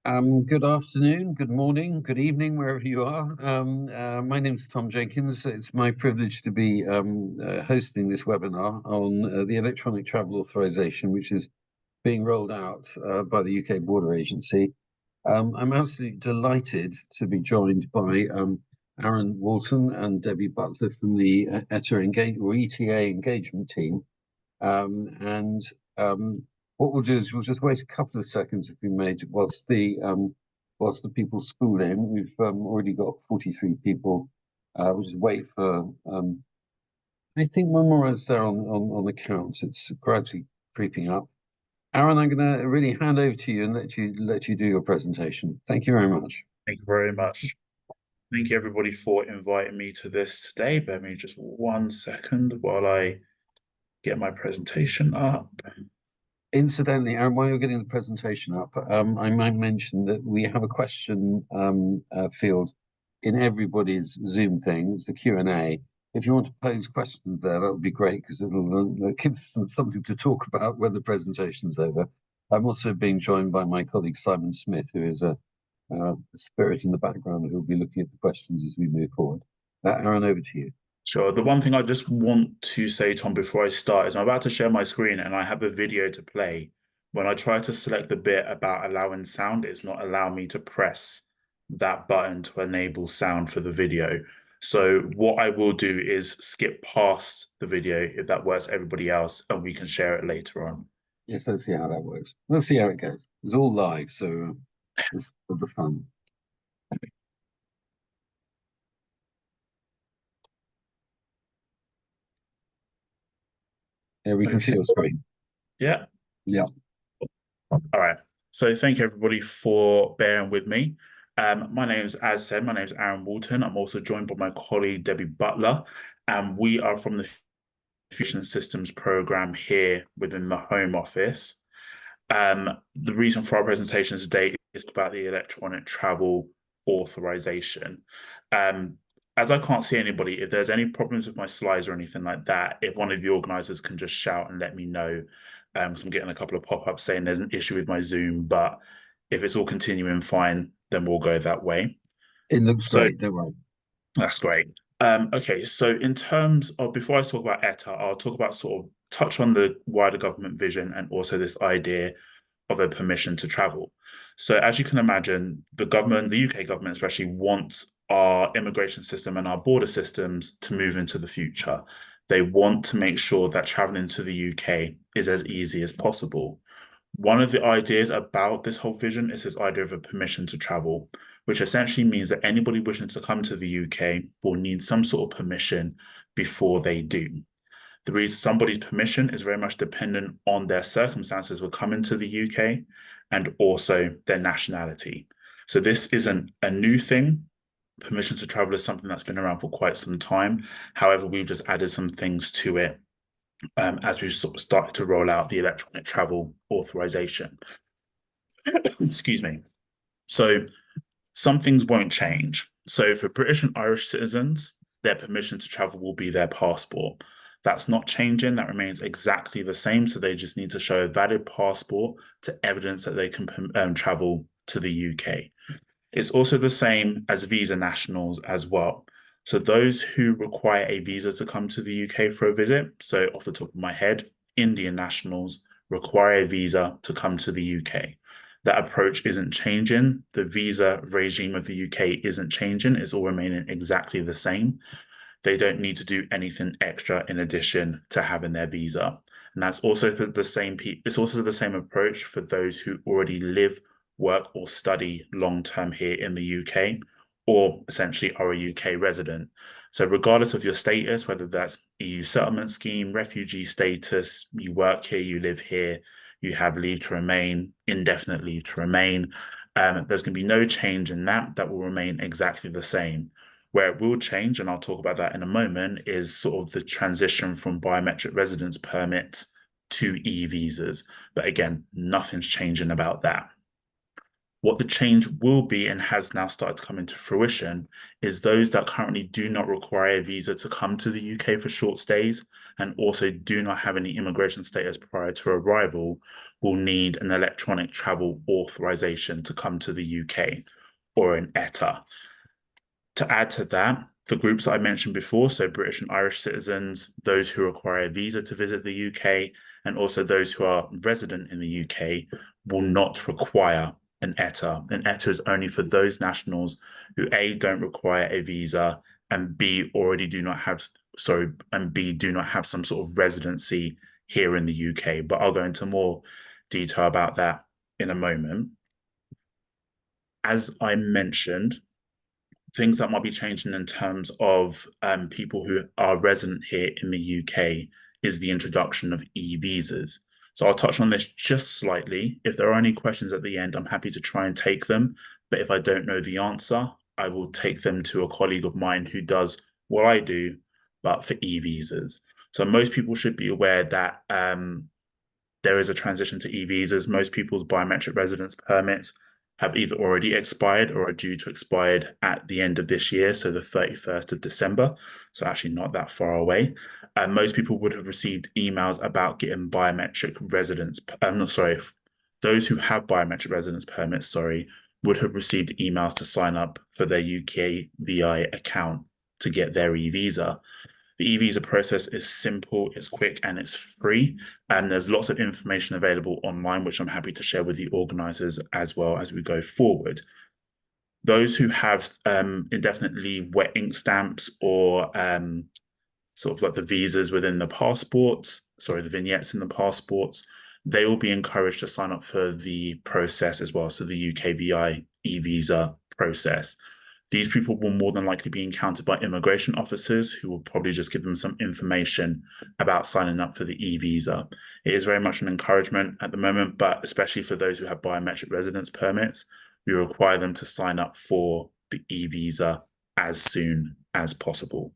Good afternoon, good morning, good evening, wherever you are. My name is Tom Jenkins. It's my privilege to be hosting this webinar on the Electronic Travel Authorisation, which is being rolled out by the UK Border Agency. I'm absolutely delighted to be joined by Aaron Walton and Debbie Butler from the ETA engagement team. And what we'll do is we'll just wait a couple of seconds if we may, whilst the people spool in. We've already got 43 people. We'll just wait for I think one more is there on the count. It's gradually creeping up. Aaron, I'm going to really hand over to you and let you do your presentation. Thank you very much. Thank you very much. Thank you everybody for inviting me to this today. Bear me just 1 second while I get my presentation up. Incidentally, Aaron, while you're getting the presentation up, I might mention that we have a question field in everybody's Zoom thing. It's the Q&A. If you want to pose questions there, that would be great because it'll give them something to talk about when the presentation's over. I'm also being joined by my colleague Simon Smith, who is a spirit in the background who will be looking at the questions as we move forward. Aaron, over to you. Sure. The one thing I just want to say, Tom, before I start is I'm about to share my screen and I have a video to play. When I try to select the bit about allowing sound, it's not allowing me to press that button to enable sound for the video. So what I will do is skip past the video if that works for everybody else, and we can share it later on. Yes, let's see how that works. Let's see how it goes. It's all live, so it's for the fun. Yeah, we can see your screen. Yeah. Yeah. All right. So thank you everybody for bearing with me. As said, my name is Aaron Walton. I'm also joined by my colleague Debbie Butler, and we are from the Fusion Systems program here within the Home Office. The reason for our presentation today is about the Electronic Travel Authorisation. As I can't see anybody, if there's any problems with my slides or anything like that, if one of the organisers can just shout and let me know, because I'm getting a couple of pop-ups saying there's an issue with my Zoom, but if it's all continuing fine, then we'll go that way. It looks great, don't worry. That's great. Okay, so in terms of, before I talk about ETA, I'll talk about sort of touch on the wider government vision and also this idea of a permission to travel. So as you can imagine, the government, the UK government especially, wants our immigration system and our border systems to move into the future. They want to make sure that traveling to the UK is as easy as possible. One of the ideas about this whole vision is this idea of a permission to travel, which essentially means that anybody wishing to come to the UK will need some sort of permission before they do. The reason somebody's permission is very much dependent on their circumstances with coming to the UK and also their nationality. So this isn't a new thing. Permission to travel is something that's been around for quite some time. However, we've just added some things to it as we've sort of started to roll out the Electronic Travel Authorisation. Excuse me. So some things won't change. So for British and Irish citizens, their permission to travel will be their passport. That's not changing. That remains exactly the same. So they just need to show a valid passport to evidence that they can travel to the UK. It's also the same as visa nationals as well. So those who require a visa to come to the UK for a visit, so off the top of my head, Indian nationals require a visa to come to the UK. That approach isn't changing. The visa regime of the UK isn't changing. It's all remaining exactly the same. They don't need to do anything extra in addition to having their visa. And that's also the same. It's also the same approach for those who already live, work, or study long-term here in the UK, or essentially are a UK resident. So regardless of your status, whether that's EU settlement scheme, refugee status, you work here, you live here, you have leave to remain, indefinite leave to remain, there's going to be no change in that. That will remain exactly the same. Where it will change, and I'll talk about that in a moment, is sort of the transition from biometric residence permits to e-visas. But again, nothing's changing about that. What the change will be and has now started to come into fruition is those that currently do not require a visa to come to the UK for short stays and also do not have any immigration status prior to arrival will need an electronic travel authorization to come to the UK, or an ETA. To add to that, the groups that I mentioned before, so British and Irish citizens, those who require a visa to visit the UK, and also those who are resident in the UK, will not require an ETA. An ETA is only for those nationals who A, don't require a visa, and B, already do not have, and B, do not have some sort of residency here in the UK. But I'll go into more detail about that in a moment. As I mentioned, things that might be changing in terms of people who are resident here in the UK is the introduction of e-visas. So I'll touch on this just slightly. If there are any questions at the end, I'm happy to try and take them. But if I don't know the answer, I will take them to a colleague of mine who does what I do, but for e-visas. So most people should be aware that there is a transition to e-visas. Most people's biometric residence permits have either already expired or are due to expire at the end of this year, so the 31st of December, so actually not that far away. And most people would have received emails about getting biometric residence, those who have biometric residence permits, would have received emails to sign up for their UK VI account to get their e-visa. The e-visa process is simple, it's quick, and it's free. And there's lots of information available online, which I'm happy to share with the organisers as well as we go forward. Those who have indefinitely wet ink stamps or sort of like the visas within the passports, the vignettes in the passports, they will be encouraged to sign up for the process as well. So the UK VI e-visa process. These people will more than likely be encountered by immigration officers who will probably just give them some information about signing up for the e-visa. It is very much an encouragement at the moment, but especially for those who have biometric residence permits, we require them to sign up for the e-visa as soon as possible.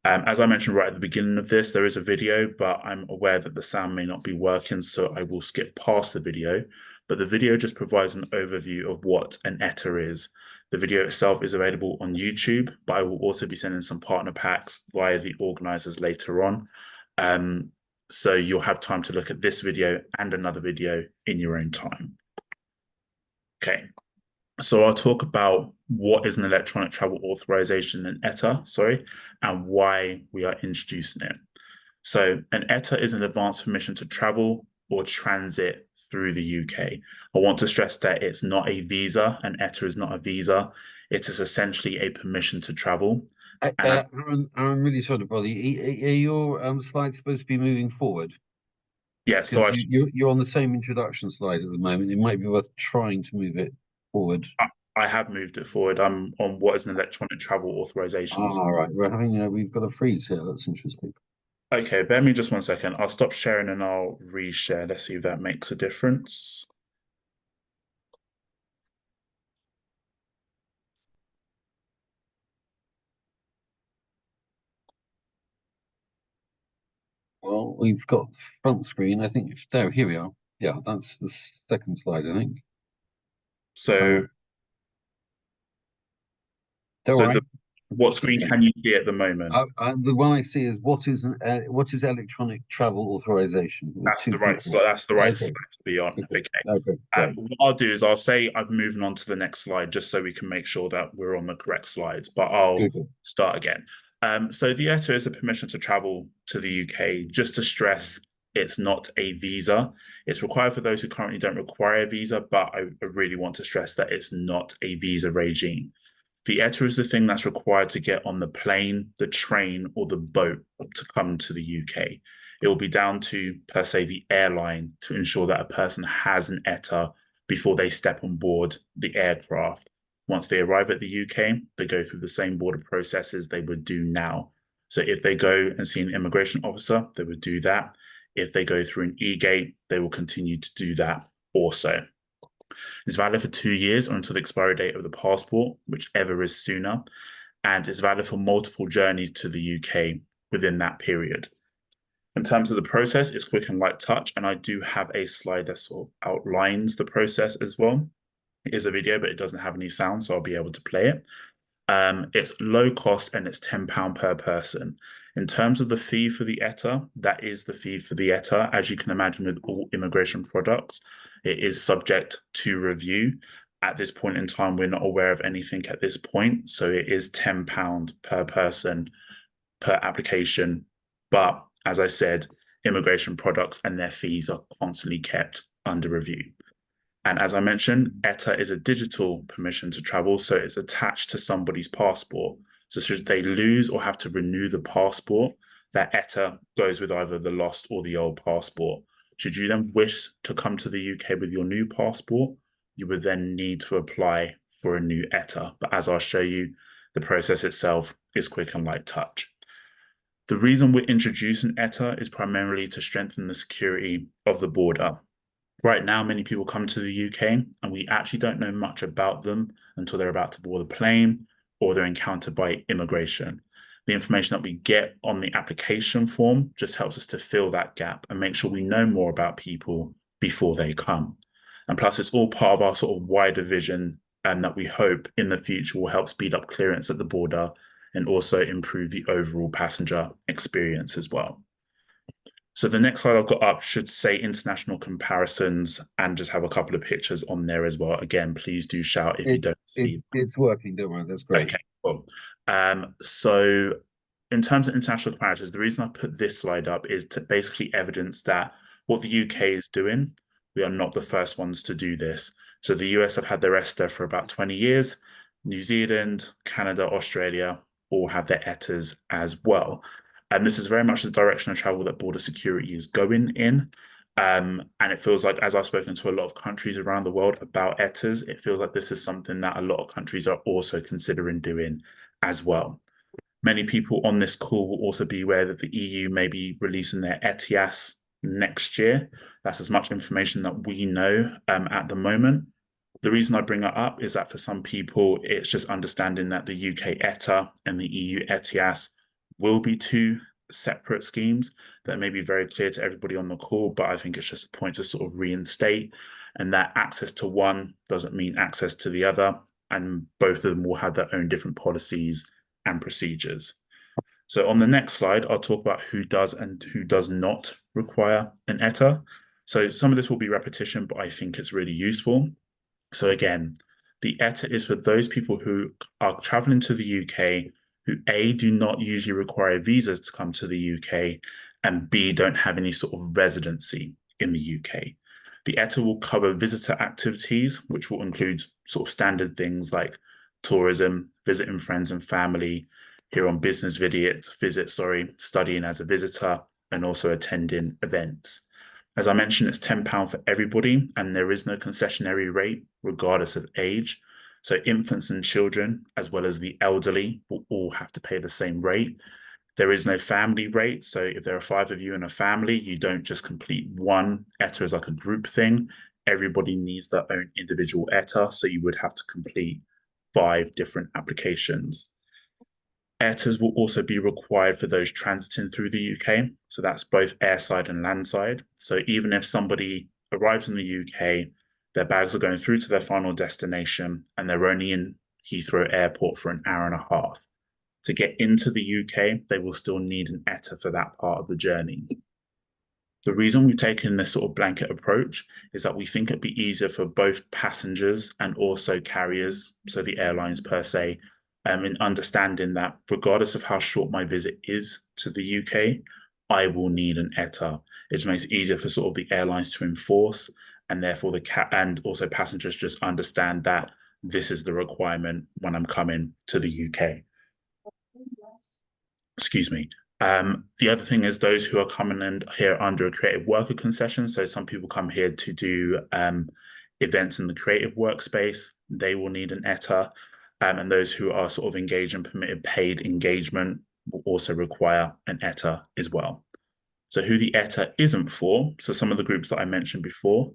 As I mentioned right at the beginning of this, there is a video, but I'm aware that the sound may not be working, so I will skip past the video. But the video just provides an overview of what an ETA is. The video itself is available on YouTube, but I will also be sending some partner packs via the organisers later on. So you'll have time to look at this video and another video in your own time. Okay. So I'll talk about what is an electronic travel authorization, an ETA, and why we are introducing it. So an ETA is an advance permission to travel or transit through the UK. I want to stress that it's not a visa. An ETA is not a visa. It is essentially a permission to travel. Aaron, I'm really sorry to bother you. Are your slides supposed to be moving forward? Yeah, so you're on the same introduction slide at the moment. It might be worth trying to move it forward. I have moved it forward. I'm on what is an electronic travel authorization. All right, we've got a freeze here. That's interesting. Okay, bear me just 1 second. I'll stop sharing and I'll reshare. Let's see if that makes a difference. Well, we've got front screen. I think there. Here we are. Yeah, that's the second slide, I think. So, what screen can you see at the moment? The one I see is what is electronic travel authorization? That's the right slide. That's the right slide to be on. Okay. What I'll do is I'll say I'm moving on to the next slide just so we can make sure that we're on the correct slides. But I'll start again. So the ETA is a permission to travel to the UK. Just to stress, it's not a visa. It's required for those who currently don't require a visa, but I really want to stress that it's not a visa regime. The ETA is the thing that's required to get on the plane, the train, or the boat to come to the UK. It will be down to, per se, the airline to ensure that a person has an ETA before they step on board the aircraft. Once they arrive at the UK, they go through the same border processes they would do now. So if they go and see an immigration officer, they would do that. If they go through an e-gate, they will continue to do that also. It's valid for 2 years or until the expiry date of the passport, whichever is sooner, and it's valid for multiple journeys to the UK within that period. In terms of the process, it's quick and light touch, and I do have a slide that sort of outlines the process as well. It is a video, but it doesn't have any sound, so I'll be able to play it. It's low cost and it's £10 per person. In terms of the fee for the ETA, that is the fee for the ETA. As you can imagine, with all immigration products, it is subject to review. At this point in time, we're not aware of anything at this point. So it is £10 per person per application. But as I said, immigration products and their fees are constantly kept under review. And as I mentioned, ETA is a digital permission to travel, so it's attached to somebody's passport. So should they lose or have to renew the passport, that ETA goes with either the lost or the old passport. Should you then wish to come to the UK with your new passport, you would then need to apply for a new ETA. But as I'll show you, the process itself is quick and light touch. The reason we're introducing ETA is primarily to strengthen the security of the border. Right now, many people come to the UK and we actually don't know much about them until they're about to board a plane or they're encountered by immigration. The information that we get on the application form just helps us to fill that gap and make sure we know more about people before they come. And plus, it's all part of our sort of wider vision and that we hope in the future will help speed up clearance at the border and also improve the overall passenger experience as well. So the next slide I've got up should say international comparisons and just have a couple of pictures on there as well. Again, please do shout if you don't see. It's working, don't worry, that's great. Okay, cool. So in terms of international comparisons, the reason I put this slide up is to basically evidence that what the UK is doing, we are not the first ones to do this. So the US have had their ESTA for about 20 years. New Zealand, Canada, Australia all have their ETAs as well. And this is very much the direction of travel that border security is going in. And it feels like, as I've spoken to a lot of countries around the world about ETAs, it feels like this is something that a lot of countries are also considering doing as well. Many people on this call will also be aware that the EU may be releasing their ETIAS next year. That's as much information that we know at the moment. The reason I bring that up is that for some people, it's just understanding that the UK ETA and the EU ETIAS will be two separate schemes that may be very clear to everybody on the call, but I think it's just a point to sort of reinstate, and that access to one doesn't mean access to the other, and both of them will have their own different policies and procedures. So on the next slide, I'll talk about who does and who does not require an ETA. So some of this will be repetition, but I think it's really useful. So again, the ETA is for those people who are traveling to the UK who A, do not usually require visas to come to the UK, and B, don't have any sort of residency in the UK. The ETA will cover visitor activities, which will include sort of standard things like tourism, visiting friends and family, here on business visits, studying as a visitor, and also attending events. As I mentioned, it's £10 for everybody, and there is no concessionary rate regardless of age. So infants and children, as well as the elderly, will all have to pay the same rate. There is no family rate. So if there are 5 of you in a family, you don't just complete one ETA as like a group thing. Everybody needs their own individual ETA. So you would have to complete 5 different applications. ETAs will also be required for those transiting through the UK. So that's both airside and landside. So even if somebody arrives in the UK, their bags are going through to their final destination and they're only in Heathrow Airport for an hour and a half. To get into the UK, they will still need an ETA for that part of the journey. The reason we've taken this sort of blanket approach is that we think it'd be easier for both passengers and also carriers, so the airlines per se, in understanding that regardless of how short my visit is to the UK, I will need an ETA. It just makes it easier for sort of the airlines to enforce, and therefore and also passengers just understand that this is the requirement when I'm coming to the UK. Excuse me. The other thing is those who are coming in here under a creative worker concession. So some people come here to do events in the creative workspace. They will need an ETA. And those who are sort of engaged in permitted paid engagement will also require an ETA as well. So who the ETA isn't for, so some of the groups that I mentioned before,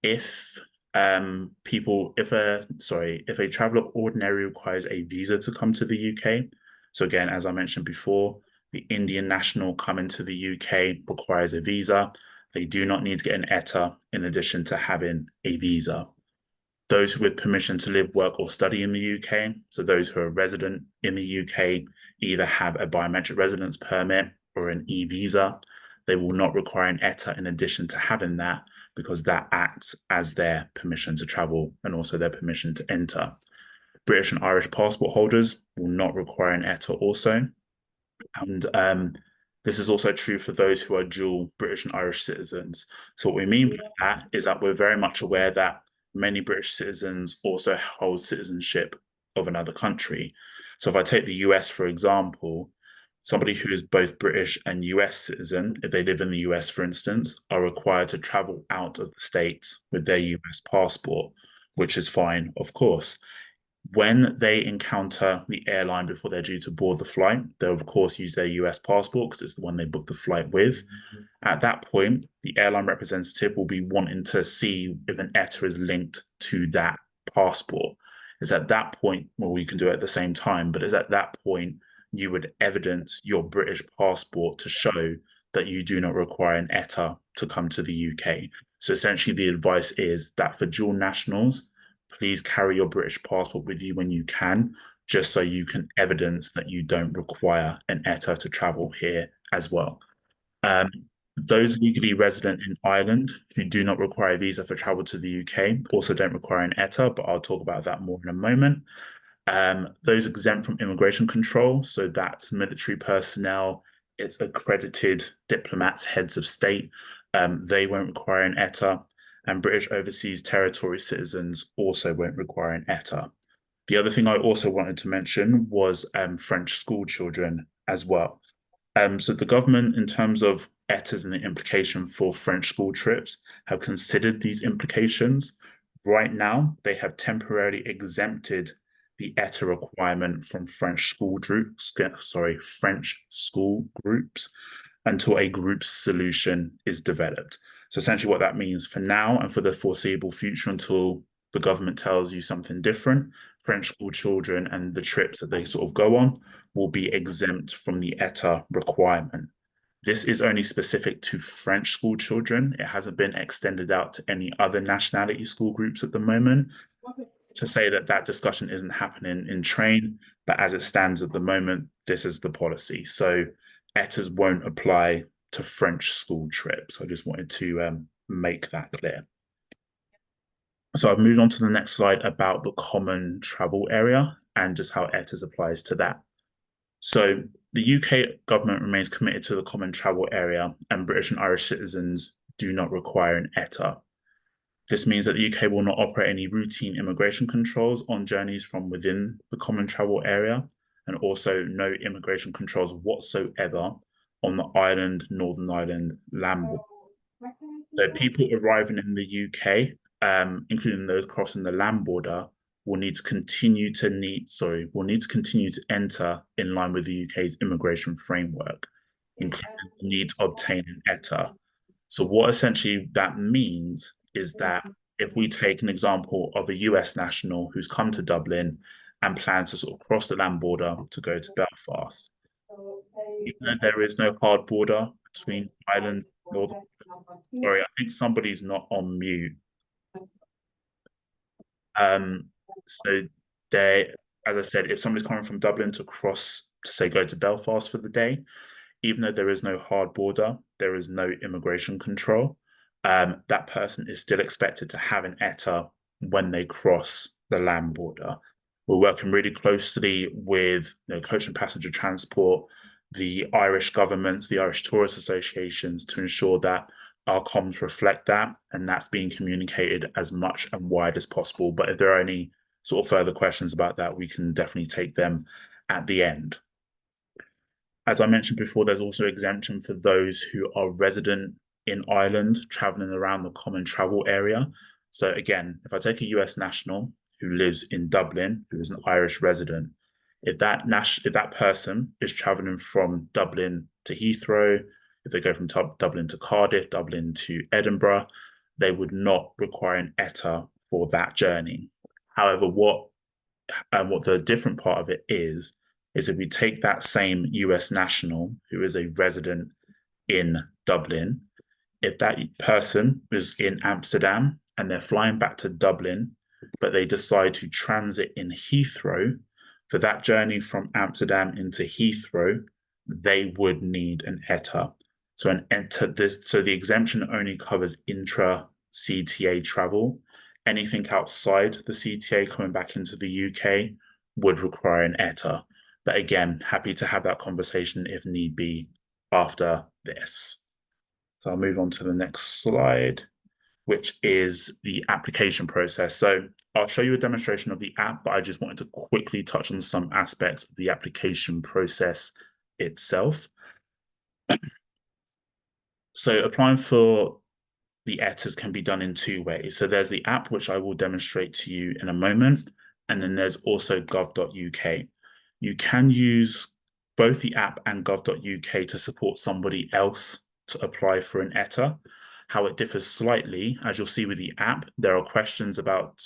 if a traveller ordinarily requires a visa to come to the UK. So again, as I mentioned before, the Indian national coming to the UK requires a visa. They do not need to get an ETA in addition to having a visa. Those with permission to live, work, or study in the UK, so those who are resident in the UK, either have a biometric residence permit or an e-visa. They will not require an ETA in addition to having that, because that acts as their permission to travel and also their permission to enter. British and Irish passport holders will not require an ETA also. And this is also true for those who are dual British and Irish citizens. So what we mean by that is that we're very much aware that many British citizens also hold citizenship of another country. So if I take the US, for example, somebody who is both British and US citizen, if they live in the US, for instance, are required to travel out of the States with their US passport, which is fine, of course. When they encounter the airline before they're due to board the flight, they'll of course use their US passport because it's the one they booked the flight with. At that point, the airline representative will be wanting to see if an ETA is linked to that passport. It's at that point, well, we can do it at the same time, but it's at that point you would evidence your British passport to show that you do not require an ETA to come to the UK. So essentially, the advice is that for dual nationals, please carry your British passport with you when you can, just so you can evidence that you don't require an ETA to travel here as well. Those legally resident in Ireland who do not require a visa for travel to the UK also don't require an ETA, but I'll talk about that more in a moment. Those exempt from immigration control, so that's military personnel, it's accredited diplomats, heads of state, they won't require an ETA, and British overseas territory citizens also won't require an ETA. The other thing I also wanted to mention was French school children as well. So the government, in terms of ETAs and the implication for French school trips, have considered these implications. Right now, they have temporarily exempted the ETA requirement from French school groups until a group solution is developed. So essentially what that means for now and for the foreseeable future, until the government tells you something different, French school children and the trips that they sort of go on will be exempt from the ETA requirement. This is only specific to French school children. It hasn't been extended out to any other nationality school groups at the moment. To say that that discussion isn't happening in train, but as it stands at the moment, this is the policy. So ETAs won't apply to French school trips. I just wanted to make that clear. So I've moved on to the next slide about the common travel area and just how ETAs applies to that. So the UK government remains committed to the common travel area, and British and Irish citizens do not require an ETA. This means that the UK will not operate any routine immigration controls on journeys from within the common travel area, and also no immigration controls whatsoever on the Northern Ireland land border. So people arriving in the UK, including those crossing the land border, will need to continue to enter in line with the UK's immigration framework, including the need to obtain an ETA. So what essentially that means is that if we take an example of a US national who's come to Dublin and plans to sort of cross the land border to go to Belfast, even though there is no hard border between Ireland and Northern Ireland. Sorry, I think somebody's not on mute. So as I said, if somebody's coming from Dublin to cross to say go to Belfast for the day, even though there is no hard border, there is no immigration control, that person is still expected to have an ETA when they cross the land border. We're working really closely with coach and passenger transport, the Irish governments, the Irish tourist associations, to ensure that our comms reflect that, and that's being communicated as much and wide as possible. But if there are any sort of further questions about that, we can definitely take them at the end. As I mentioned before, there's also exemption for those who are resident in Ireland, traveling around the common travel area. So again, if I take a US national who lives in Dublin, who is an Irish resident, if that person is traveling from Dublin to Heathrow, if they go from Dublin to Cardiff, Dublin to Edinburgh, they would not require an ETA for that journey. However, what the different part of it is if we take that same US national who is a resident in Dublin, if that person is in Amsterdam and they're flying back to Dublin but they decide to transit in Heathrow, for that journey from Amsterdam into Heathrow, they would need an ETA. So the exemption only covers intra-CTA travel. Anything outside the CTA coming back into the UK would require an ETA. But again, happy to have that conversation if need be after this. So I'll move on to the next slide, which is the application process. So I'll show you a demonstration of the app, but I just wanted to quickly touch on some aspects of the application process itself. So applying for the ETAs can be done in two ways. So there's the app, which I will demonstrate to you in a moment, and then there's also gov.uk. You can use both the app and gov.uk to support somebody else to apply for an ETA. How it differs slightly, as you'll see with the app, there are questions about,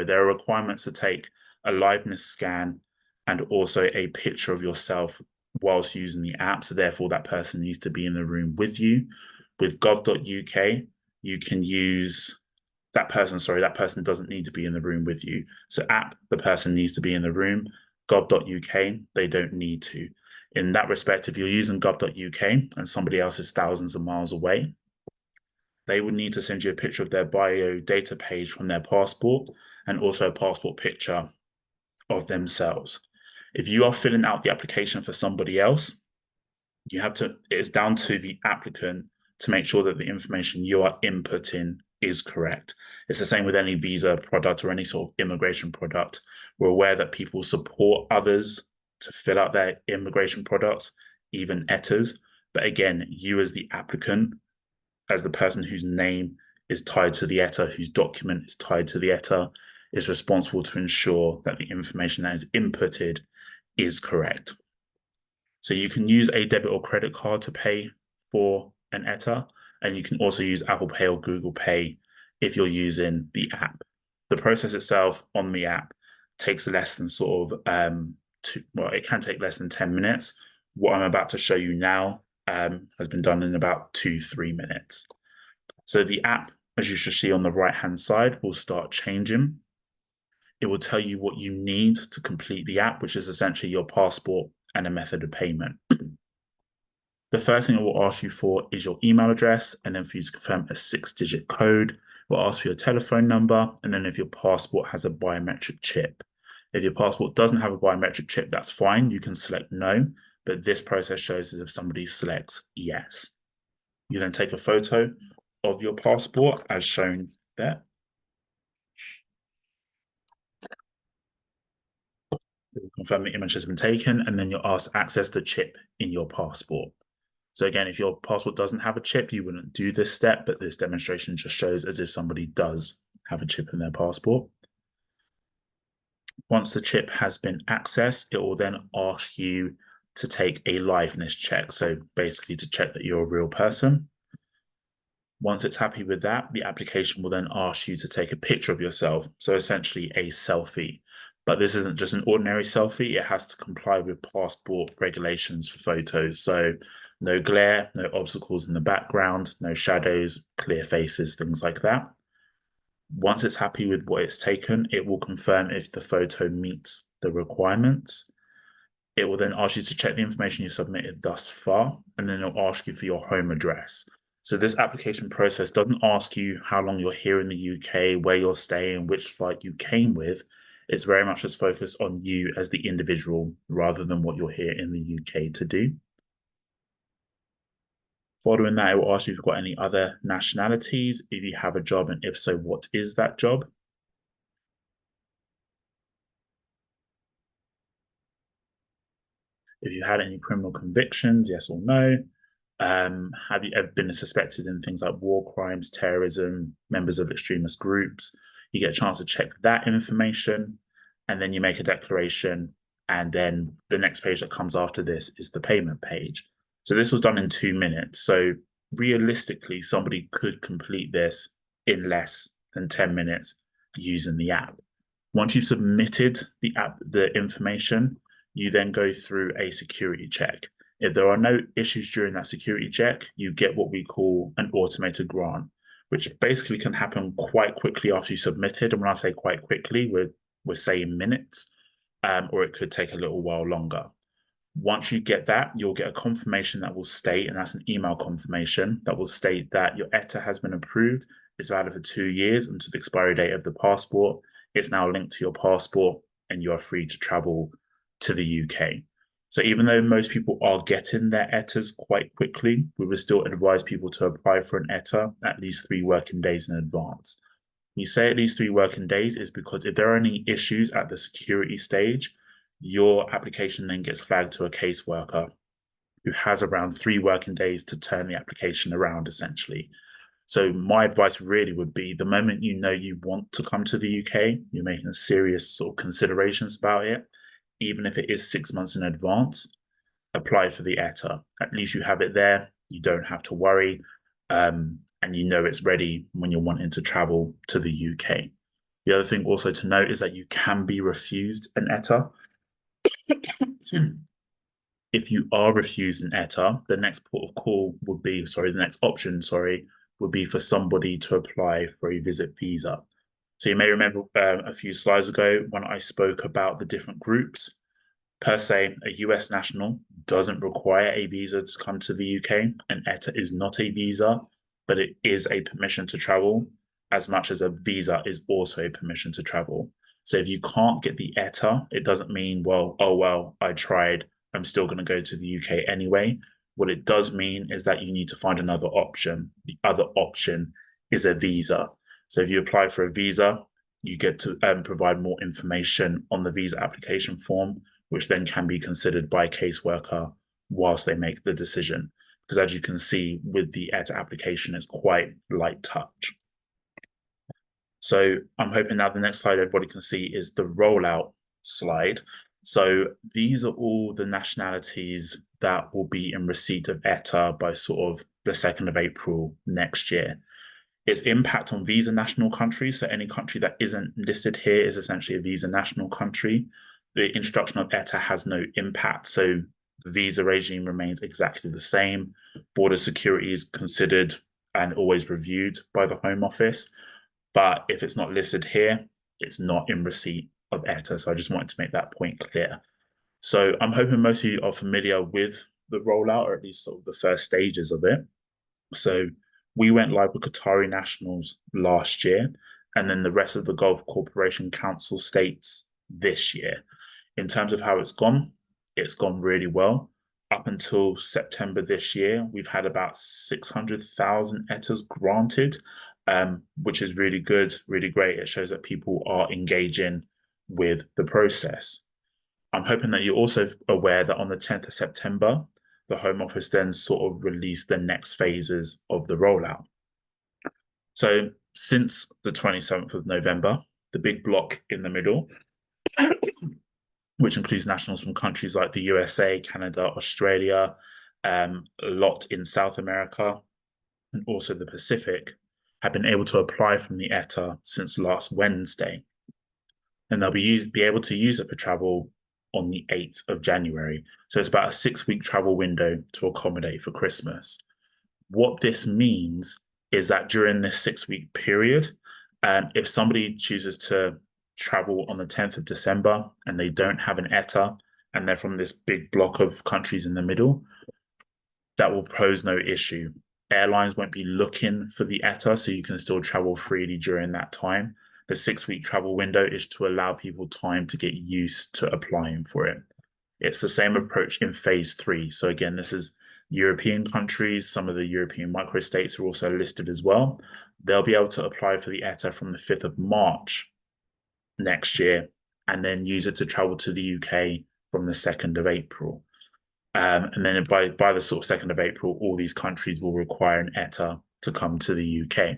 there are requirements to take a liveness scan and also a picture of yourself whilst using the app. So therefore that person needs to be in the room with you. With gov.uk, you can use that person doesn't need to be in the room with you. So app, the person needs to be in the room. Gov.uk, they don't need to. In that respect, if you're using gov.uk and somebody else is thousands of miles away, they would need to send you a picture of their bio data page from their passport and also a passport picture of themselves. If you are filling out the application for somebody else, it's down to the applicant to make sure that the information you are inputting is correct. It's the same with any visa product or any sort of immigration product. We're aware that people support others to fill out their immigration products, even ETAs. But again, you as the applicant, as the person whose name is tied to the ETA, whose document is tied to the ETA, is responsible to ensure that the information that is inputted is correct. So you can use a debit or credit card to pay for an ETA, and you can also use Apple Pay or Google Pay if you're using the app. The process itself on the app takes less than it can take less than 10 minutes. What I'm about to show you now has been done in about 2-3 minutes. So the app, as you should see on the right-hand side, will start changing. It will tell you what you need to complete the app, which is essentially your passport and a method of payment. The first thing it will ask you for is your email address, and then for you to confirm a 6-digit code. It will ask for your telephone number, and then if your passport has a biometric chip. If your passport doesn't have a biometric chip, that's fine. You can select no, but this process shows as if somebody selects yes. You then take a photo of your passport as shown there. Confirm the image has been taken, and then you're asked to access the chip in your passport. So again, if your passport doesn't have a chip, you wouldn't do this step, but this demonstration just shows as if somebody does have a chip in their passport. Once the chip has been accessed, it will then ask you to take a liveness check. So basically to check that you're a real person. Once it's happy with that, the application will then ask you to take a picture of yourself. So essentially a selfie. But this isn't just an ordinary selfie. It has to comply with passport regulations for photos. So no glare, no obstacles in the background, no shadows, clear faces, things like that. Once it's happy with what it's taken, it will confirm if the photo meets the requirements. It will then ask you to check the information you submitted thus far, and then it'll ask you for your home address. So this application process doesn't ask you how long you're here in the UK, where you're staying, which flight you came with. It's very much just focused on you as the individual rather than what you're here in the UK to do. Following that, it will ask you if you've got any other nationalities, if you have a job, and if so, what is that job? If you had any criminal convictions, yes or no. Have you ever been suspected in things like war crimes, terrorism, members of extremist groups? You get a chance to check that information, and then you make a declaration, and then the next page that comes after this is the payment page. So this was done in 2 minutes. So realistically, somebody could complete this in less than 10 minutes using the app. Once you've submitted the information, you then go through a security check. If there are no issues during that security check, you get what we call an automated grant, which basically can happen quite quickly after you submitted. And when I say quite quickly, we're saying minutes, or it could take a little while longer. Once you get that, you'll get a confirmation that will state, and that's an email confirmation that will state that your ETA has been approved. It's valid for 2 years until the expiry date of the passport. It's now linked to your passport, and you are free to travel to the UK. So even though most people are getting their ETAs quite quickly, we would still advise people to apply for an ETA at least 3 working days in advance. We say at least 3 working days is because if there are any issues at the security stage, your application then gets flagged to a caseworker who has around 3 working days to turn the application around, essentially. So my advice really would be the moment you know you want to come to the UK, you're making serious sort of considerations about it, even if it is 6 months in advance, apply for the ETA. At least you have it there. You don't have to worry. And you know it's ready when you're wanting to travel to the UK. The other thing also to note is that you can be refused an ETA. If you are refused an ETA, the next port of call would be, the next option, would be for somebody to apply for a visit visa. So you may remember a few slides ago when I spoke about the different groups. Per se, a US national doesn't require a visa to come to the UK. An ETA is not a visa, but it is a permission to travel, as much as a visa is also a permission to travel. So if you can't get the ETA, it doesn't mean, well, oh, well, I tried, I'm still going to go to the UK anyway. What it does mean is that you need to find another option. The other option is a visa. So if you apply for a visa, you get to provide more information on the visa application form, which then can be considered by a caseworker whilst they make the decision. Because as you can see with the ETA application, it's quite light touch. So I'm hoping now the next slide everybody can see is the rollout slide. So these are all the nationalities that will be in receipt of ETA by sort of the 2nd of April next year. Its impact on visa national countries, so any country that isn't listed here is essentially a visa national country. The introduction of ETA has no impact, so the visa regime remains exactly the same. Border security is considered and always reviewed by the Home Office. But if it's not listed here, it's not in receipt of ETA. So I just wanted to make that point clear. So I'm hoping most of you are familiar with the rollout, or at least sort of the first stages of it. So we went live with Qatari nationals last year, and then the rest of the Gulf Cooperation Council states this year. In terms of how it's gone really well. Up until September this year, we've had about 600,000 ETAs granted, which is really good, really great. It shows that people are engaging with the process. I'm hoping that you're also aware that on the 10th of September, the Home Office then sort of released the next phases of the rollout. So since the 27th of November, the big block in the middle, which includes nationals from countries like the USA, Canada, Australia, a lot in South America, and also the Pacific, have been able to apply from the ETA since last Wednesday. And they'll be able to use it for travel on the 8th of January. So it's about a 6-week travel window to accommodate for Christmas. What this means is that during this 6-week period, if somebody chooses to travel on the 10th of December and they don't have an ETA and they're from this big block of countries in the middle, that will pose no issue. Airlines won't be looking for the ETA, so you can still travel freely during that time. The 6-week travel window is to allow people time to get used to applying for it. It's the same approach in phase 3. So again, this is European countries. Some of the European microstates are also listed as well. They'll be able to apply for the ETA from the 5th of March next year, and then use it to travel to the UK from the 2nd of April. And then by the sort of 2nd of April, all these countries will require an ETA to come to the UK.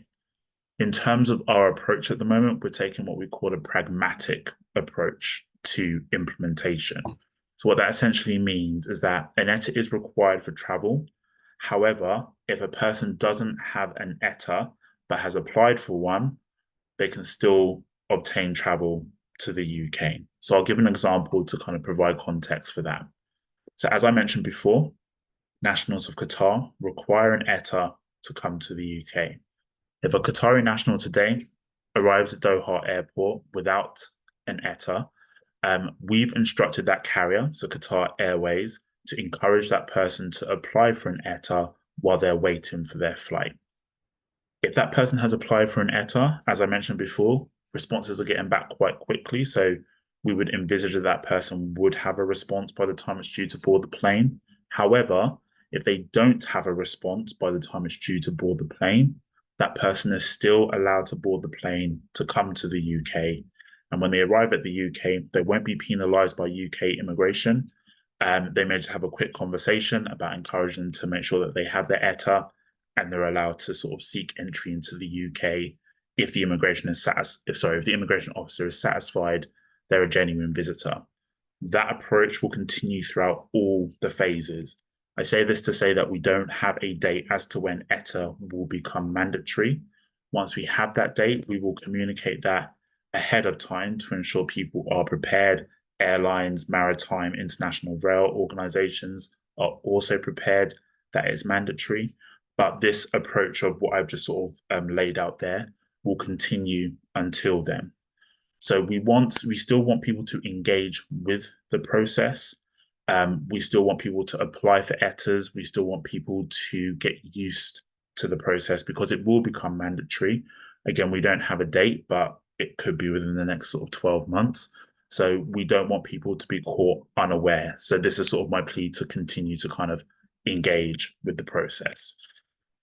In terms of our approach at the moment, we're taking what we call a pragmatic approach to implementation. So what that essentially means is that an ETA is required for travel. However, if a person doesn't have an ETA but has applied for one, they can still obtain travel to the UK. So I'll give an example to kind of provide context for that. So as I mentioned before, nationals of Qatar require an ETA to come to the UK. If a Qatari national today arrives at Doha Airport without an ETA, we've instructed that carrier, so Qatar Airways, to encourage that person to apply for an ETA while they're waiting for their flight. If that person has applied for an ETA, as I mentioned before, responses are getting back quite quickly. So we would envisage that that person would have a response by the time it's due to board the plane. However, if they don't have a response by the time it's due to board the plane, that person is still allowed to board the plane to come to the UK. And when they arrive at the UK, they won't be penalised by UK immigration. They may just have a quick conversation about encouraging them to make sure that they have their ETA and they're allowed to sort of seek entry into the UK if the immigration officer is satisfied they're a genuine visitor. That approach will continue throughout all the phases. I say this to say that we don't have a date as to when ETA will become mandatory. Once we have that date, we will communicate that ahead of time to ensure people are prepared. Airlines, maritime, international rail organizations are also prepared that it's mandatory. But this approach of what I've just sort of laid out there will continue until then. So we still want people to engage with the process. We still want people to apply for ETAs. We still want people to get used to the process because it will become mandatory. Again, we don't have a date, but it could be within the next sort of 12 months. So we don't want people to be caught unaware. So this is sort of my plea to continue to kind of engage with the process.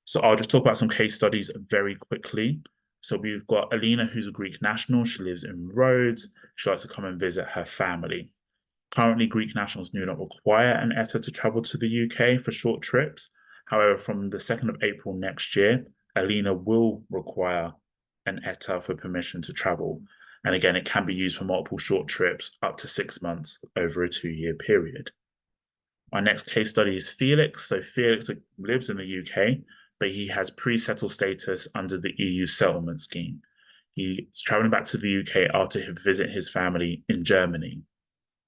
So I'll just talk about some case studies very quickly. So we've got Alina, who's a Greek national. She lives in Rhodes. She likes to come and visit her family. Currently, Greek nationals do not require an ETA to travel to the UK for short trips. However, from the 2nd of April next year, Alina will require an ETA for permission to travel. And again, it can be used for multiple short trips up to 6 months over a 2-year period. Our next case study is Felix. So Felix lives in the UK, but he has pre-settled status under the EU settlement scheme. He's traveling back to the UK after he visit his family in Germany.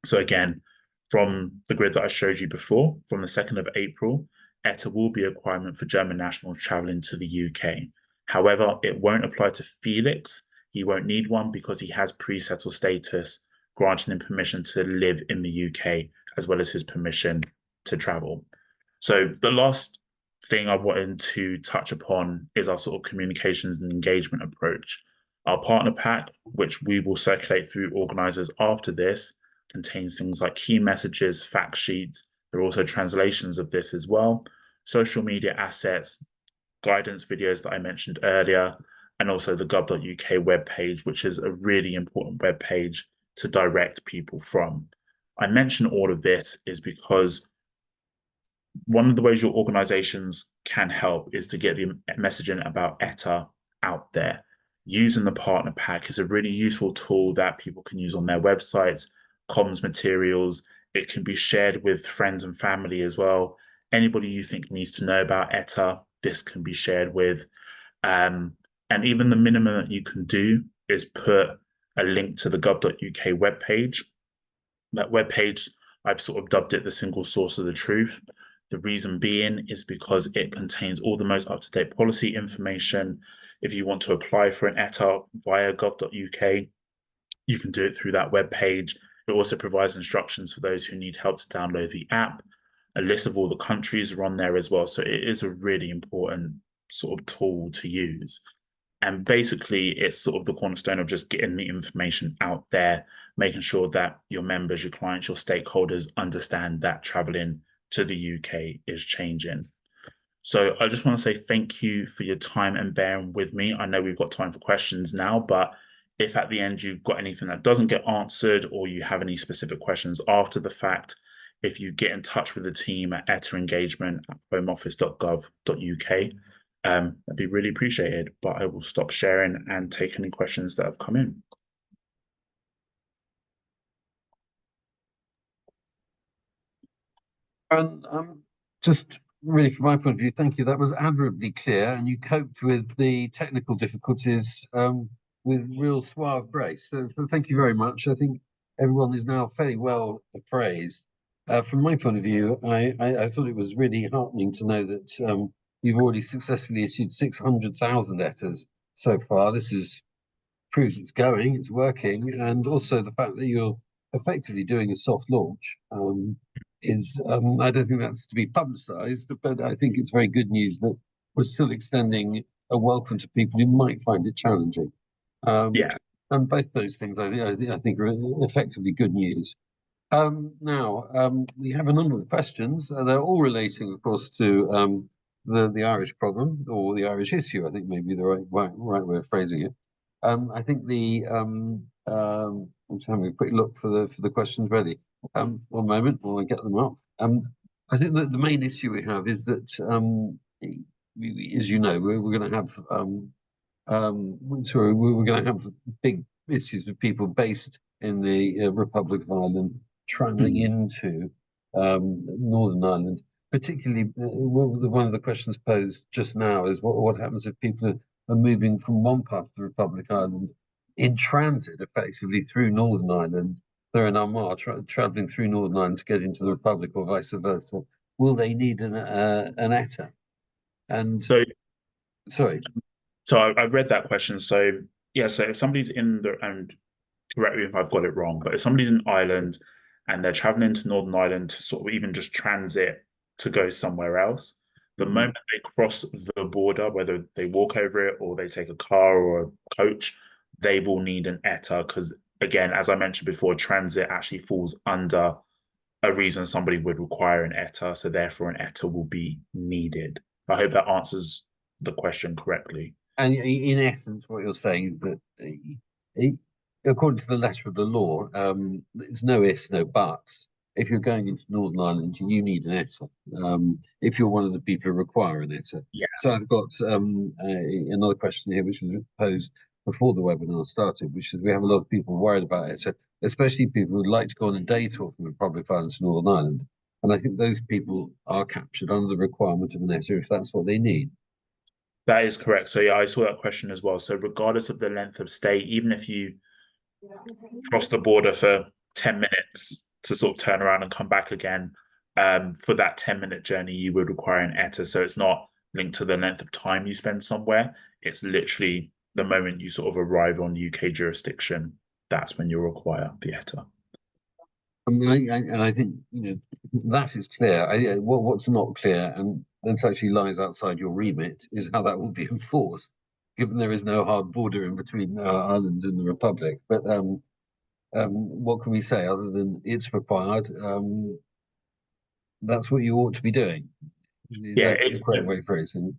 So again, from the grid that I showed you before, from the 2nd of April, ETA will be a requirement for German nationals traveling to the UK. However, it won't apply to Felix. He won't need one because he has pre-settled status, granting him permission to live in the UK, as well as his permission to travel. So the last thing I wanted to touch upon is our sort of communications and engagement approach. Our partner pack, which we will circulate through organizers after this, contains things like key messages, fact sheets. There are also translations of this as well, social media assets, guidance videos that I mentioned earlier, and also the gov.uk webpage, which is a really important webpage to direct people from. I mention all of this is because one of the ways your organizations can help is to get the messaging about ETA out there. Using the partner pack is a really useful tool that people can use on their websites, comms materials. It can be shared with friends and family as well. Anybody you think needs to know about ETA, this can be shared with. And even the minimum that you can do is put a link to the gov.uk webpage. That webpage, I've sort of dubbed it the single source of the truth. The reason being is because it contains all the most up-to-date policy information. If you want to apply for an ETA via gov.uk, you can do it through that webpage. It also provides instructions for those who need help to download the app. A list of all the countries are on there as well. So it is a really important sort of tool to use. And basically, it's sort of the cornerstone of just getting the information out there, making sure that your members, your clients, your stakeholders understand that traveling to the UK is changing. So I just want to say thank you for your time and bearing with me. I know we've got time for questions now, but if at the end you've got anything that doesn't get answered or you have any specific questions after the fact, if you get in touch with the team at etaengagement@homeoffice.gov.uk, that'd be really appreciated. But I will stop sharing and take any questions that have come in. And just really from my point of view, thank you. That was admirably clear, and you coped with the technical difficulties with real suave grace. So thank you very much. I think everyone is now fairly well appraised. From my point of view, I thought it was really heartening to know that you've already successfully issued 600,000 ETAs so far. Proves it's going, it's working, and also the fact that you're effectively doing a soft launch is, I don't think that's to be publicised, but I think it's very good news that we're still extending a welcome to people who might find it challenging. Yeah. And both those things I think are effectively good news. Now, we have a number of questions. They're all relating, of course, to the Irish problem or the Irish issue, I think maybe the right way of phrasing it. I think I'm just having a quick look for the questions ready. One moment while I get them up. I think that the main issue we have is that, as you know, we're going to have we're going to have big issues with people based in the Republic of Ireland travelling into Northern Ireland. Particularly, one of the questions posed just now is what happens if people are moving from one part of the Republic of Ireland in transit, effectively through Northern Ireland. They're in Armagh, travelling through Northern Ireland to get into the Republic, or vice versa. Will they need an ETA? And So, sorry. so I read that question. So yeah, so if somebody's in the, and correct me if I've got it wrong, but if somebody's in Ireland and they're traveling to Northern Ireland to sort of even just transit to go somewhere else, the moment they cross the border, whether they walk over it or they take a car or a coach, they will need an ETA because, again, as I mentioned before, transit actually falls under a reason somebody would require an ETA, so therefore an ETA will be needed. I hope that answers the question correctly. And in essence, what you're saying is that, according to the letter of the law, there's no ifs, no buts. If you're going into Northern Ireland, you need an ETA. If you're one of the people who require an ETA. So Yes. I've got another question here, which was posed before the webinar started, which is we have a lot of people worried about ETA, especially people who'd like to go on a day tour from the Republic of Ireland to Northern Ireland. And I think those people are captured under the requirement of an ETA if that's what they need. That is correct. So yeah, I saw that question as well. So regardless of the length of stay, even if you cross the border for 10 minutes to sort of turn around and come back again, for that 10-minute journey, you would require an ETA. So it's not linked to the length of time you spend somewhere. It's literally the moment you sort of arrive on UK jurisdiction, that's when you'll require the ETA. And I think that is clear. What's not clear, and that actually lies outside your remit, is how that will be enforced, given there is no hard border in between Ireland and the Republic. But what can we say other than it's required? That's what you ought to be doing. Is Yeah, that the correct way of phrasing it?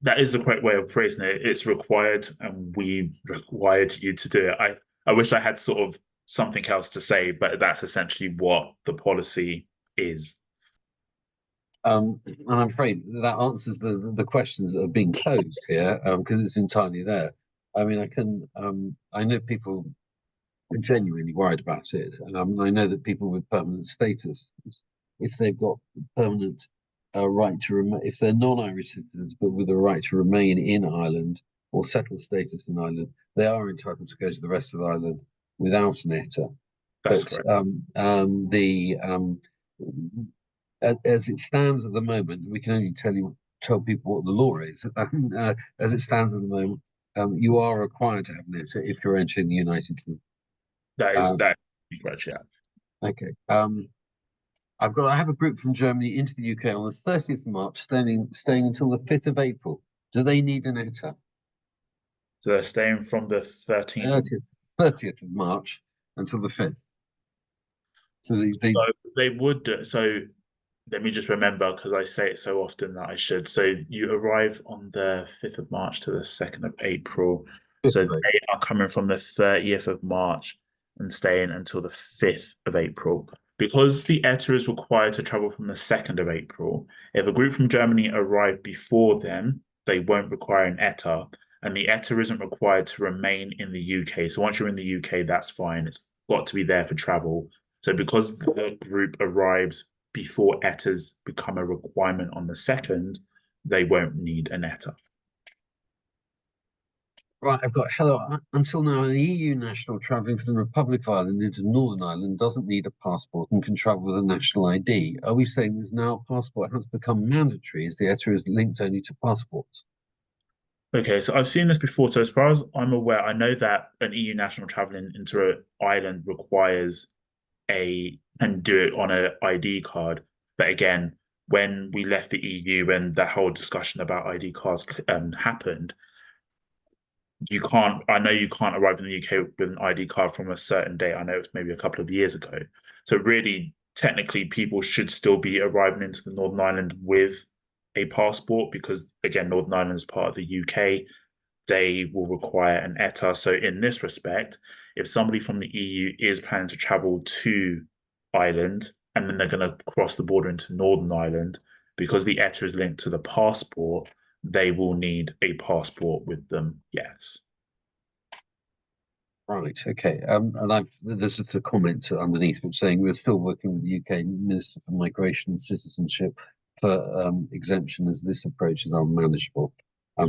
that is the correct way of phrasing it. It's required, and we required you to do it. I wish I had sort of something else to say, but that's essentially what the policy is. And I'm afraid that answers the questions that are being posed here, because it's entirely there. I mean, I know people are genuinely worried about it. I know that people with permanent status, if they've got permanent right to remain, if they're non-Irish citizens but with a right to remain in Ireland or settled status in Ireland, they are entitled to go to the rest of Ireland without an ETA. That's But correct. as it stands at the moment, we can only tell people what the law is. As it stands at the moment, you are required to have an ETA if you're entering the United Kingdom. That is correct, yeah. Okay. I have a group from Germany into the UK on the 30th of March, staying until the 5th of April. Do they need an ETA? So they're staying from the 13th of 30th of March until the 5th. So so they would do, so let me just remember because I say it so often that I should. So you arrive on the 5th of March to the 2nd of April. 5th So of April. they are coming from the 30th of March and staying until the 5th of April. Because the ETA is required to travel from the 2nd of April, if a group from Germany arrive before then, they won't require an ETA. And the ETA isn't required to remain in the UK. So once you're in the UK, that's fine. It's got to be there for travel. So because the group arrives before ETAs become a requirement on the 2nd, they won't need an ETA. Right, I've got hello. Until now, an EU national travelling from the Republic of Ireland into Northern Ireland doesn't need a passport and can travel with a national ID. Are we saying there's now a passport has become mandatory as the ETA is linked only to passports? Okay, so I've seen this before. So as far as I'm aware, I know that an EU national traveling into an island requires and do it on an ID card. But again, when we left the EU and that whole discussion about ID cards happened, I know you can't arrive in the UK with an ID card from a certain date. I know it was maybe a couple of years ago. So really, technically, people should still be arriving into the Northern Ireland with a passport because, again, Northern Ireland is part of the UK. They will require an ETA. So in this respect, if somebody from the EU is planning to travel to Ireland and then they're going to cross the border into Northern Ireland, because the ETA is linked to the passport, they will need a passport with them. Yes. Right, okay. And there's just a comment underneath which saying we're still working with the UK Minister for Migration and Citizenship for exemption as this approach is unmanageable. I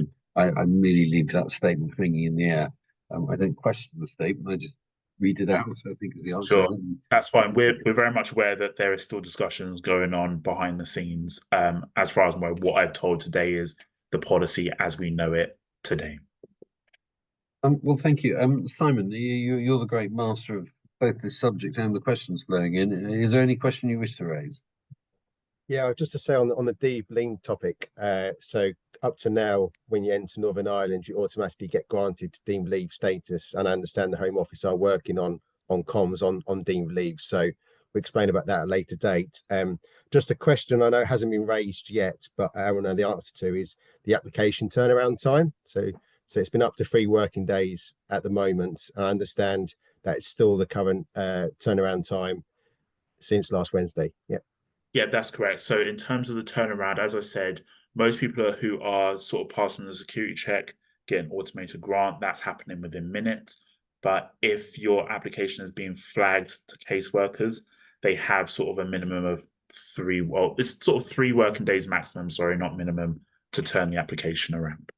merely leave that statement hanging in the air. I don't question the statement, I just read it out, I think is the answer. Sure. That's fine. We're very much aware that there is still discussions going on behind the scenes. As far as I'm aware, what I've told today is the policy as we know it today. Well, thank you. Simon, you're the great master of both this subject and the questions flowing in. Is there any question you wish to raise? Yeah, just to say on the deep link topic, so up to now, when you enter Northern Ireland, you automatically get granted deemed leave status, and I understand the Home Office are working on comms on deemed leave. So we'll explain about that at a later date. Just a question I know hasn't been raised yet, but I want to know the answer to is the application turnaround time. So it's been up to 3 working days at the moment. I understand that it's still the current turnaround time since last Wednesday. Yeah. Yeah, that's correct. So in terms of the turnaround, as I said, most people who are sort of passing the security check get an automated grant. That's happening within minutes. But if your application is being flagged to caseworkers, they have sort of a minimum of it's sort of 3 working days maximum, sorry, not minimum, to turn the application around.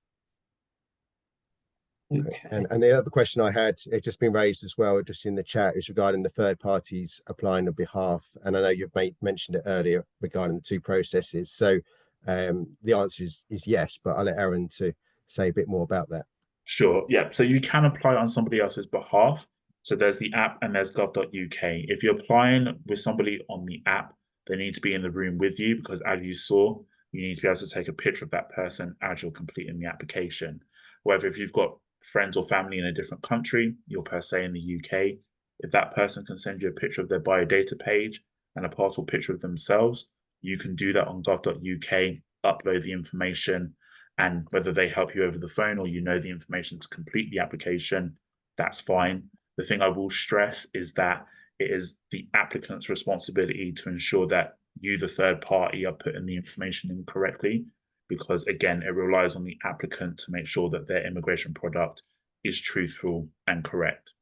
Okay. And the other question I had, it's just been raised as well, just in the chat, is regarding the third parties applying on behalf. And I know you've mentioned it earlier regarding the 2 processes. So the answer is yes, but I'll let Aaron to say a bit more about that. Sure. Yeah. So you can apply on somebody else's behalf. So there's the app and there's gov.uk. If you're applying with somebody on the app, they need to be in the room with you because, as you saw, you need to be able to take a picture of that person as you're completing the application. However, if you've got friends or family in a different country, you're per se in the UK, if that person can send you a picture of their biodata page and a passport picture of themselves, you can do that on gov.uk, upload the information, and whether they help you over the phone or you know the information to complete the application, that's fine. The thing I will stress is that it is the applicant's responsibility to ensure that you, the third party, are putting the information in correctly, because again, it relies on the applicant to make sure that their immigration product is truthful and correct.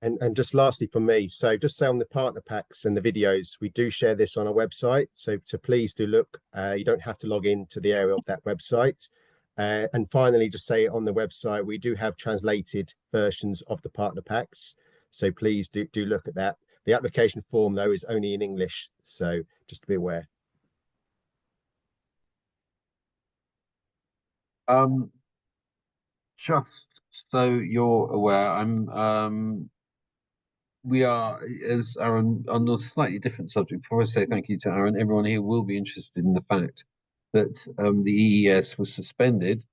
And just lastly from me, so just say on the partner packs and the videos, we do share this on our website. So please do look. You don't have to log into the area of that website. And finally, just say on the website, we do have translated versions of the partner packs. So please do look at that. The application form, though, is only in English. So just to be aware. Just so you're aware, we are, as Aaron, on a slightly different subject. Before I say thank you to Aaron, everyone here will be interested in the fact that the EES was suspended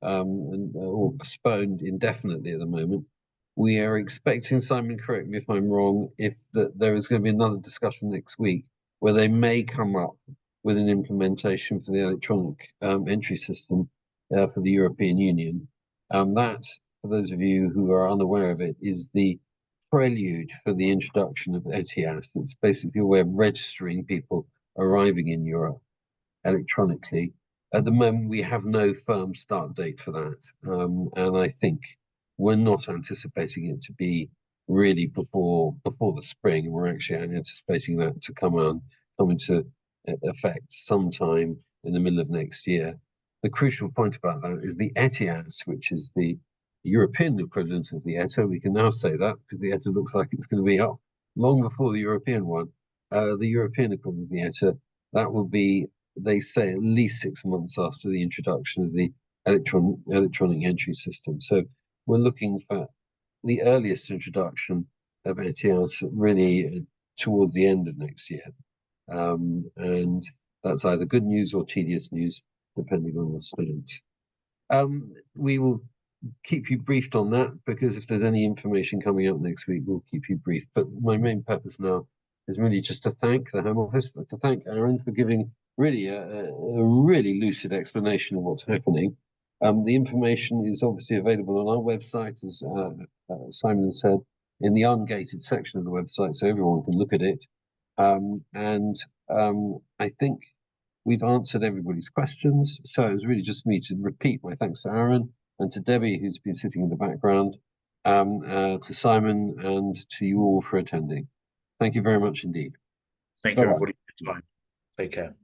or postponed indefinitely at the moment. We are expecting, Simon, correct me if I'm wrong, if there is going to be another discussion next week where they may come up with an implementation for the electronic entry system for the European Union. That, for those of you who are unaware of it, is the prelude for the introduction of ETIAS. It's basically a way of registering people arriving in Europe electronically. At the moment, we have no firm start date for that. And I think we're not anticipating it to be really before the spring. We're actually anticipating that to come into effect sometime in the middle of next year. the crucial point about that is the ETIAS, which is the European equivalent of the ETA. We can now say that because the ETA looks like it's going to be up long before the European one. The European equivalent of the ETA, that will be, they say, at least 6 months after the introduction of the electronic entry system. So we're looking for the earliest introduction of ETIAS really towards the end of next year. And that's either good news or tedious news, depending on the stance. We will keep you briefed on that, because if there's any information coming up next week, we'll keep you briefed. But my main purpose now is really just to thank the Home Office, to thank Aaron for giving really a really lucid explanation of what's happening. The information is obviously available on our website, as Simon said, in the ungated section of the website, so everyone can look at it. I think we've answered everybody's questions. So it was really just me to repeat my thanks to Aaron and to Debbie, who's been sitting in the background, to Simon, and to you all for attending. Thank you very much indeed. Thank you, everybody, for your time. Take care.